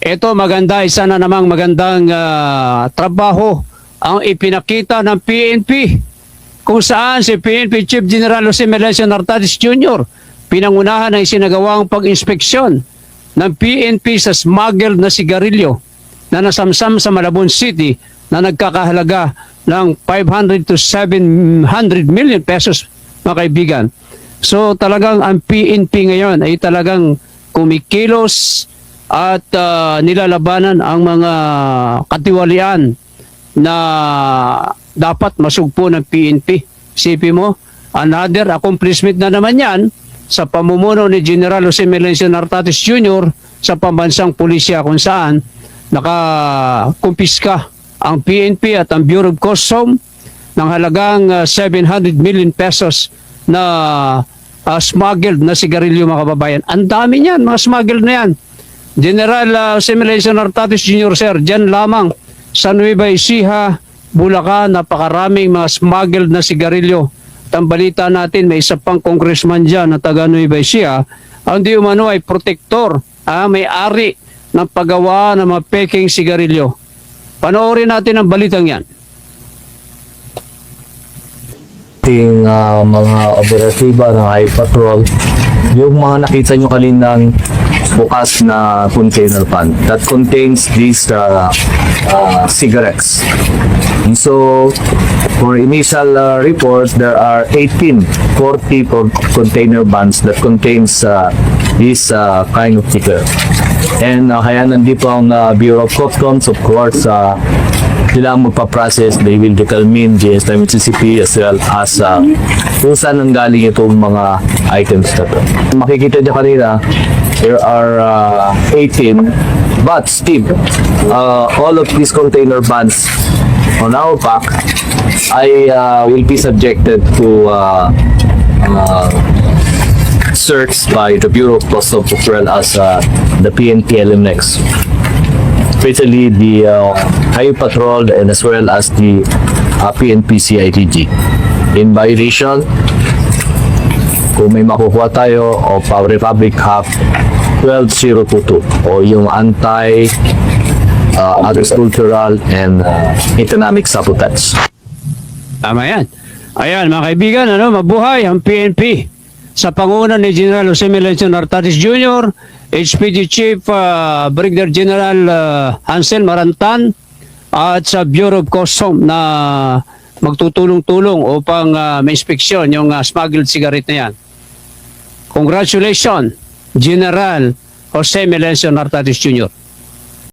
Ito maganda, isa na namang magandang trabaho ang ipinakita ng PNP, kung saan si PNP Chief General Jose Melencio Nartates Jr. pinangunahan ng isinagawang pag-inspeksyon ng PNP sa smuggled na sigarilyo na nasamsam sa Malabon City na nagkakahalaga ng 500 to 700 million pesos, mga kaibigan. So talagang ang PNP ngayon ay talagang kumikilos at nilalabanan ang mga katiwalian na dapat masugpo ng PNP. Isipin mo, another accomplishment na naman yan sa pamumuno ni General Jose Melencio Nartates Jr. sa pambansang pulisya, kung saan nakakumpiska ang PNP at ang Bureau of Customs ng halagang 700 million pesos na smuggled na sigarilyo, mga kababayan. Ang dami niyan, mga smuggled na yan. General Jose Melencio Nartates Jr. Sir, dyan lamang sa Nueva Ecija, Bulacan, napakaraming mga smuggled na sigarilyo. At ang balita natin, may isa pang congressman dyan na taga Nueva Ecija, ang di umano ay protector, may-ari ng paggawa ng mga peking sigarilyo. Panoorin natin ang balitang yan. Ating mga operatiba ng Highway Patrol, yung mga nakita nyo kaninang bukas na container van that contains these cigarettes. And so, for initial reports, there are 40 container vans that contains this kind of cigarette. And kaya nandito ang Bureau of Customs, of course, sila ang magpa-process, they will determine GSM CCP as well as kung saan nanggaling itong mga items na to. Makikita niyo kanina, there are 18, but still, all of these container vans on our back will be subjected to search by the Bureau of Customs as well as the PNP LMX. Especially the Highway Patrol and as well as the PNP CIDG. In violation, kung may makukuha tayo of our Republic Act 12022 o yung anti-agricultural and economic sabotage. Tama yan. Ayan, mga kaibigan, mabuhay ang PNP sa panguna ni General Jose Melencio Nartates Jr., HPG Chief Brigadier General Hansel Marantan at sa Bureau of Customs na magtutulong-tulong upang ma-inspeksyon yung smuggled cigarette na yan. Congratulations, General Jose Melencio Nartates Jr.